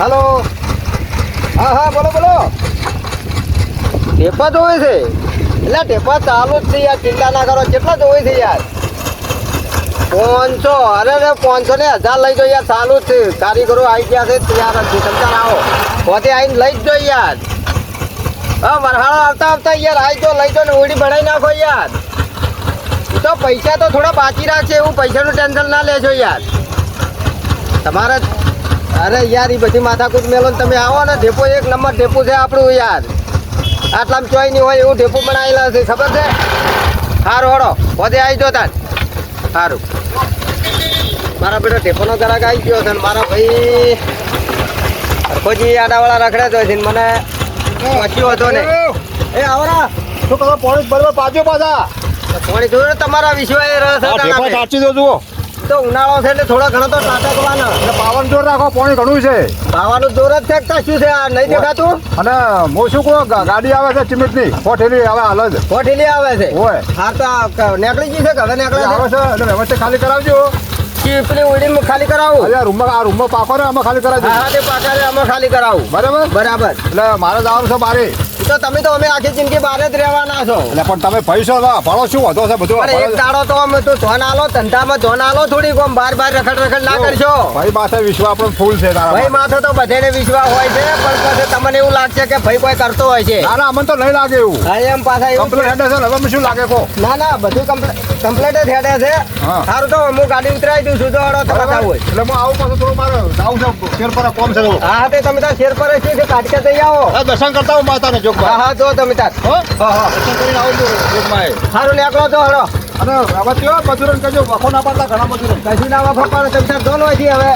Hello. હા હા બોલો બોલો. ટેપા જોવે છે એટલે ટેપા ચાલુ જ છે યાર, ચિંતા ના કરો. કેટલા જોવે છે યાર? 500. અરે 500 ને 1000 લઈ જો યાર, ચાલુ જ છે. કારીગરો આવી ગયા છે, તૈયાર જ છે. સમજાણ આવો પોતે આવીને લઈ જ જો યાર. હા વરહાળો આવતા આવતા યાર આવી જો, લઈ જો ને ઓડી બનાવી નાખો યાર. તો પૈસા તો થોડા બાકી રાખશે, એવું પૈસાનું ટેન્શન ના લેજો યાર તમારે. અરે યાર એ બધી માથાકૂટ મેલો ને તમે આવો ને. ઢેપો એક નંબર ઢેપો છે આપણું યાર. આટલામાં ચોઈ નહીં હોય એવું ઢેપો બનાવેલા છે, ખબર છે? સારું હળો પોતે આવી જો તાર. સારું મારા બેટો ઢેપોનો ગ્રાહક આવી ગયો છે ને મારા ભાઈ હરખોજી આડાવાળા રખડે તો છે ને મને પચ્યું હતો ને. એ આવરા શું કરો? પોણી બરોબર પાછો પાછા પાણી જોયું તમારા વિશ્વાસ રસ સાચી દો જુઓ. તો ઉનાળો છે એટલે થોડા ઘણો તો ટાટકવાનો. એટલે પાવન જોર રાખો, પાણી ઘણું છે. પાવાનું જોર જ ફેંકતા શું છે આ નહીં દેખાતું? અને હું શું કહું, ગાડી આવે છે સિમેન્ટની હોઠેલી આવે હાલ જ કોઠીલી આવે છે. હોય હા તો નીકળી ગઈ છે કે હવે નીકળે આવે છે? છે એટલે વ્યવસ્થિત ખાલી કરાવજો. પેલી ઉડીને ખાલી કરાવું. આ રૂમમાં પાકો ને આમાં ખાલી કરાવજો. હા તે પાછા અમે ખાલી કરાવું. બરાબર બરાબર. એટલે મારે જવાનું છે બારે. તો તમે તો અમે આખી જિંદગી બહાર જ રહેવાના છો. એટલે પણ તમે પૈસો ભાડો શું વધો છે બધું? પણ એક દાડો તો અમે તો ધોન આલો, ધંધામાં ધોન આલો. થોડીક આમ બાર રખડ ના કરશો. ભાઈ માથે વિશ્વાસ આપણો ફૂલ છે તારા ભાઈ માથે તો બધાને વિશ્વાસ હોય છે, પણ પછી તમને એવું લાગશે કે ભાઈ કોઈ કરતો હોય છે. ના ના અમને તો નહીં લાગે એવું. હા એમ પાછા એવું કમ્પ્લેટ હેડે છે હવે શું લાગે કો? ના ના બધું કમ્પ્લેટ જ હેડે છે. હા. સારું તો હું ગાડી ઉતરાવી દઉં છું. તો હળો તમે આવું હોય. એટલે હું આવું પાછું થોડું મારે જાવું છે, શેર પર કોમ છે થોડું. હા તે તમે તાર શેર પર છે કાઢકે જઈ આવો. હા, દર્શન કરતા હું માતાને હા જોગમાં. હા જો તમે તાર. હા દર્શન કરીને આવું છું જોગમાં. સારું નીકળો તો હળો. અને હવે કેવા મજૂરોને કહેજો, વખો ના પાડતા ઘણા મજૂરો. કશું ના વખો પણ તમે તાર ધોન હોય છે હવે.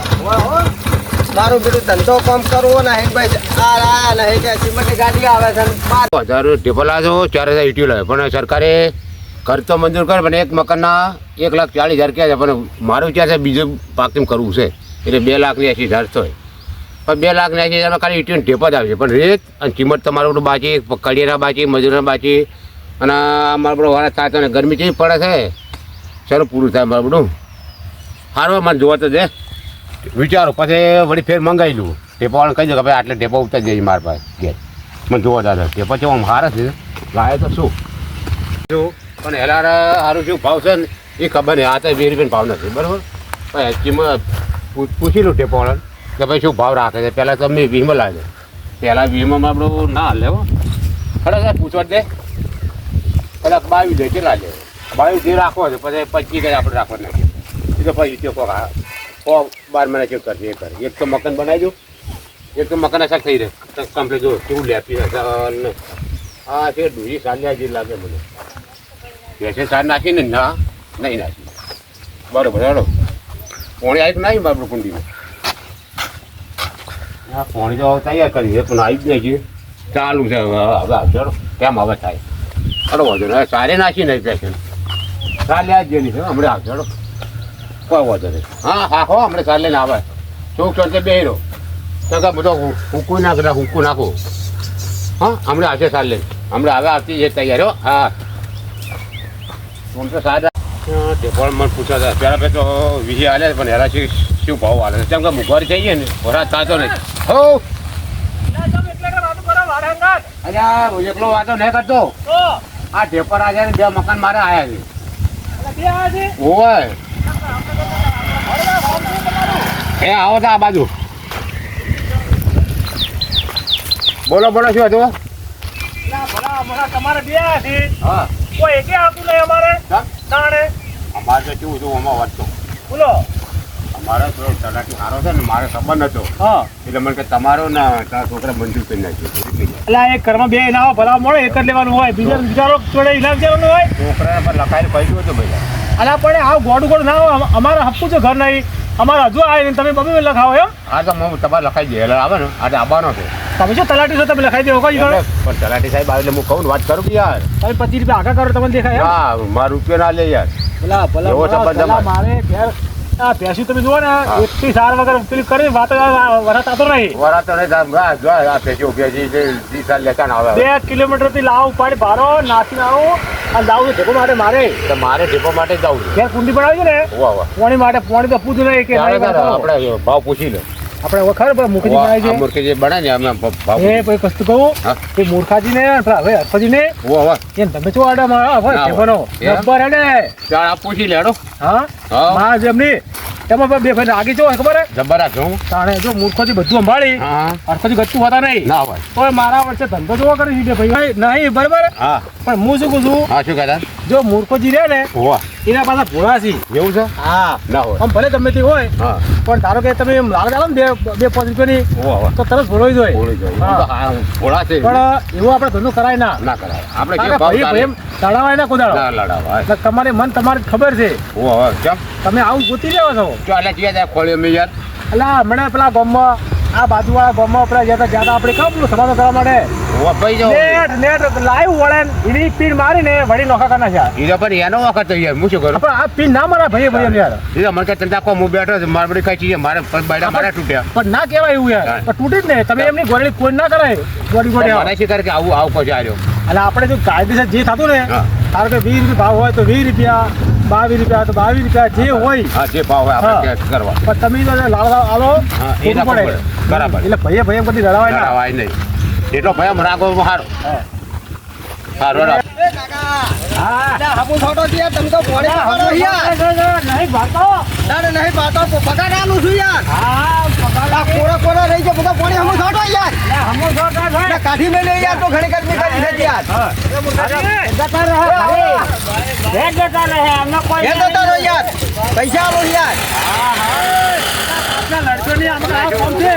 મારું બીજું ધંધો કામ કરવો ને હે ભાઈ. આ નહીં કે સિમેન્ટની ગાડી આવે છે. 1000 ટેબલ છો, 4000 ઈટીઓ લાવે. પણ સરકારે ખર્ચ તો મંજૂર કરે, પણ એક મકાનના 1,40,000 કહે છે. પણ મારું વિચાર છે બીજું પાકીમ કરવું છે, એટલે 2,80,000 થાય. પણ 2,80,000 ખાલી ઈટીઓને ટેપ જ આવશે. પણ રેત અને ચીમટ તમારું બધું બાકી, કડિયાના બાકી, મજૂરના બાકી, અને મારું બધું વાળા થાય તો ગરમી કેવી પડે છે. ચાલો પૂરું થાય મારું બધું. સારું મને જોવા તો દે, વિચારો પછી વળી ફેર મંગાવી લઉં. ટેપાવાળાને કહી દો કે ભાઈ આટલે ટેપા ઉતરી જઈએ મારા પાસે ઘેર. મને જોવા દાદા ટેપા છે આમ સારા છે, લાવે તો શું પણ હેલા સારું શું ભાવ છે ને એ ખબર નહીં. આ તો 2 રૂપિયાનો ભાવ નથી બરાબર. પણ એચીમાં પૂછી લઉં ટેપાવાળાને કે ભાઈ શું ભાવ રાખે છે. પહેલાં તમે 20માં લાગે, પહેલાં 20માં આપણું ના લેવો ખરેખર પૂછવા દે. કદાચ 22 દે કેટલા લે? 22 જે રાખવો છે પછી 25 આપણે રાખવા નાખીએ. એ તો પછી તે કોક 12 મહિના ચેક કરશે એ કરે. એક તો મકાન બનાવી દઉં, એક તો મકાન અસર થઈ રહે કમ્પ્લીટ. જો કેવું લેપી હશે. હા તે ડુરી સાલ્યા જે લાગે મને. બેસે સાર નાખીને ના નહીં નાખી બરોબર. હેડો પોણી આવી તો નાખી બાબરું કુંડીમાં. હા પોણી તો તૈયાર કરી પણ આવી જ નહીં ચાલુ છે હવે. ચલો કેમ હવે થાય? ચલો વાંધો નહીં, સારે નાખી નહીં પેશન ચાલ્યા જ જેની છે હમણાં આવજો. કોઈ વાંધો નહીં. હા હા હો હમણાં ચાલે ને આવે ચોક ચોકે બેરો તો કે બધો હુંકું નાખ હુંકું નાખો. હા હમણાં આવશે ચાલે, હમણાં હવે આવતી છે તૈયાર. હો હા આમ તો સારા ટેપોળ મને પૂછ્યા હતા પહેલાં પહેલાં તો 20 હાલે, પણ હેરા શું ભાવ હાલે છે? કેમ કે મોંઘવારી થઈ ગઈ ને વરાત થતો નહીં. હો અરે હું એકલો વાતો નહીં કરતો. આ ટેપર આજે 2 મકાન મારે આવ્યા છે. ઓય એ આવો તો આ બાજુ. બોલો બોલો શું હતું? તમારે બે છે. હા કોઈ એકે આવતું નહીં અમારે. તાણે અમારે તો કેવું હતું આમાં વધતો. બોલો. અમારે થોડો તલાટી સારો છે ને મારે ખબર નતો હા એટલે મને કે તમારો ને તારા છોકરા મંજૂર કરી નાખ્યું. એટલે એક ઘરમાં 2 ઇનામો ભલા મળે, એક જ લેવાનું હોય. બીજા વિચારો જોડે ઇનામ દેવાનું હોય. છોકરાને પર લખાઈને કહી હતું ભાઈ. અલા પણ આવું ગોડું ના હોય. અમારે હપ્પું છે ઘર નહીં. અમારે હજુ આવે ને તમે બબે લખાવો એમ. હા તો હું તમારે લખાઈ દે એટલે આવે ને આજે આવવાનો છે. તમે શું તલાટી છો, તમે લખાઈ દેવો કોઈ એટલે પણ તલાટી સાહેબ આવે એટલે હું કહું ને વાત કરું કે યાર. તમે 25 રૂપિયા આગા કરો તમને દેખાય એમ. હા મારા રૂપિયા ના લે યાર. ભલા ભલા એવો ભલા, સંબંધ ભલા, અમારે. મારે ઘેર આ ભેંસી તમે જુઓ ને એકથી સાર વગર પેલી કરી વાત વરાત આવતો નહીં. વરા તો નહીં આ પેશી ઉભી છે 20 લેતા ના આવે. 2 કિલોમીટર થી લાવ ઉપાડી ભારો નાખીને આવું અને લાવું ઢેકો માટે મારે તો મારે ટેપો માટે જ જવું છે. ઘેર કુંડી બનાવી છે ને વાહ વાહ પાણી માટે. પાણી તો પૂછું નહીં કે આપણે ભાવ પૂછી લો. આપણે હવે ખબર પડે મુખજી બનાવી છે મૂર્ખી જે બને ને અમે ભાવ એ કોઈ વસ્તુ કહું હા. એ મૂર્ખાજીને પેલા હવે હરફજીને ઓ હવે એમ તમે શું આડે મારા હવે ના, બનો એમ? જબ્બર હેડે ચાલ આ પૂછી લેડો હા હા. માં જેમની એમાં બે ભાઈ આગી જો ખબર હે જબ્બર રાખજો હું. તાણે જો મૂર્ખોથી બધું સંભાળી હા હરફજી ગતું હોતા નહીં ના હોય તો મારા વર્ષે ધંધો જોવા કરી છે બે ભાઈ નહીં બરાબર હા પણ હું શું કહું છું હા શું કહેતા જો મૂર્ખોજી રહે ને હોવા એના પાછા ભોળા છે એવું છે હા ના હોય આમ ભલે ગમે તે હોય હા પણ ધારો કે તમે એમ લાલ ચાલો ને બે 5 રૂપિયાની હોવા તો તરત ભોળોઈ જાય ઓળી જાય હા. હું તો હા, ભોળા છે પણ એવું આપણે ધંધો કરાય ના ના કરાય આપણે કારણ જે કે ભાવ ભાઈ ચાલે એમ તળાવાય ના કોદાળો ના લડાવાય એટલે તમારે મન તમારી ખબર છે હોવા કેમ તમે આવું ગોતી લેવા છો ચાલે જે જાય ખોળ્યો મેં યાર એટલે હમણાં પેલા ગામમાં આ બાજુવાળા ગામમાં પેલા જ્યાં આપણે કેમ પેલું સમાધાન કરવા માટે હોવા ભાઈ જાઓ નેટ લાઈવ વળે એની પીન મારીને વળી નોખા કરના છે એ તો પણ એનો વખત યાર હું શું કરું પણ આ પીન ના મારા ભાઈ ભાઈ યાર એ તો મને કે તંતા કો હું બેઠો છું મારે બધી કઈ ચીજ મારે બાયડા મારા તૂટ્યા પણ ના કહેવાય એવું યાર હા. પણ તૂટી જ ને તમે એમની ગોળી કોઈ ના કરાય ગોળી ગોળી મને શીખર કે આવું આવું કોઈ આવ્યો એટલે આપણે જો કાયદેસર જે થતું ને હા. ધારો કે 20 રૂપિયા ભાવ હોય તો 20 રૂપિયા 22 રૂપિયા તો 22 રૂપિયા જે હોય હા જે ભાવ હોય હા. આપણે કે કરવા પણ તમે જો લાલ આલો હા, એ ખોટું ના પડે. પડે. બરાબર. એટલે ભાઈએ ભાઈએ બધી લડાવાય ના લડાવાય નહીં એટલો ભય મને આગો સારો હા. સારો એ કાકા હા એટલે હાપુ છોટો છે યાર તમે તો પોણી પકડો યાર નહીં ભાગતો તારે નહીં પાતો પગાર આલું છું યાર હા આ કોરા કોરા રહી છે બધા પોણી હમું છોટો યાર હમો જોતા એટલે થાય કાઢી મેલે યાર તો ઘણી ગરમી કરી છે યાર જતા રહે જતા રહે અમને કોઈ એ તો તારો યાર પૈસા આલો યાર આપણા લડકોની અમને આ કામ છે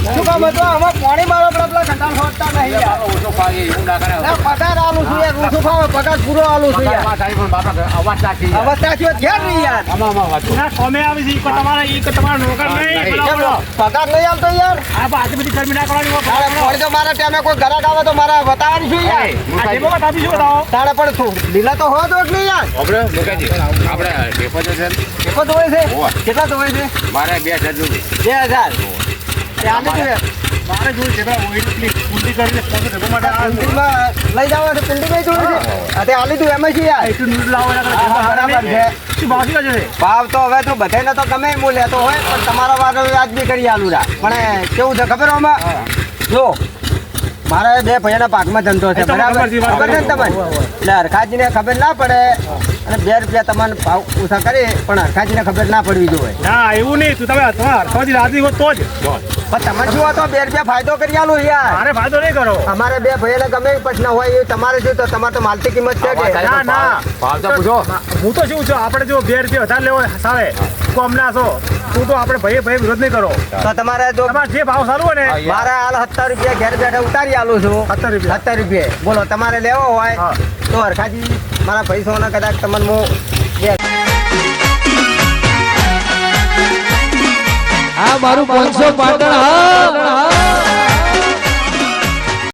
શું કામ હતું આમાં પોણી મારો પેલા કંટાળ હોતા નહીં યાર ઓછો ખાઈ એવું ના કરે ના, પગાર આલું છું યાર રૂસું ખાવે પગાર પૂરો આલું છું યાર આમાં તારી પણ બાપા અવાજ સાચી અવસ્થા છે ઘેર નહીં યાર આમાં આમાં વાંચો ના કોમે આવી છે ઈ કો તમારા ઈ કો તમારા નોકર નહીં નહીં. પેલા બોલો. પગાર નહીં આવતો યાર આ બાજુ બધી ગરમી ના કરવાની તારે પોણી તો મારા ટાઈમે કોઈ ઘરાક આવે તો મારા બતાવવાની છું યાર આ જે બાબત આપી શું બતાવો તારે પણ શું લીલા તો હો તો જ નહીં યાર આપણે મુકેજી આપણે ટેપો છે ને, કેટલો ધોવે છે હોવા. કેટલા ધોવે છે મારે 2000 રૂપિયા 2000 એ આને જોઈએ મારે જોયું છે પેલા ઓઈલની કુંડી કરીને પગ ઢગો માટે આ કુંડીમાં લઈ જવા તો કુંડી કઈ જોવે છે આ તે આલી તું એમ જ છે યાર એટલું નૂડલ લાવો એના કરતા હા, બરાબર છે. શું ભાવ શું છે ભાવ તો હવે તો બધાને તો ગમે એમ લેતો હોય પણ તમારો વારો આજ બી કરી આલું રા પણ કેવું છે ખબર આમાં જો મારે બે ભાઈના પાકમાં ધંધો છે એ તો મને બરાબર ખબર છે, વાત ખબર છે ને કરી. તમને એટલે હરખાજીને ખબર ના પડે અને 2 રૂપિયા તમને ભાવ ઓછા કરી પણ હરખાજીને ખબર ના પડવી જોઈએ ના એવું નહીં તું તમે અઠવાડિયે રાજી હો તો જ પણ તમે શું હતો 2 રૂપિયા ફાયદો કરી આલું યાર મારે ફાયદો નહીં કરો અમારે બે ભાઈને ગમે એ પ્રશ્ન હોય એ તમારે શું તો તમારે તો માલતી કિંમત છે કે ના, ના. ભાવ તો પૂછો હું તો શું છું આપણે જો 2 રૂપિયા વધારે લેવો સાવે કોમ ના છો તું તો આપણે ભાઈ ભાઈ વિરોધ નહીં કરો તો તમારે જો તમારે જે ભાવ સારું હોય ને મારે હાલ 70 રૂપિયા ઘેર બેઠા ઉતારી આલું છું 70 રૂપિયા 70 રૂપિયા બોલો તમારે લેવો હોય હા. તો હરખાજી મારા પૈસાનો કદાચ તમને હું આ મારું 500 પાટણ હા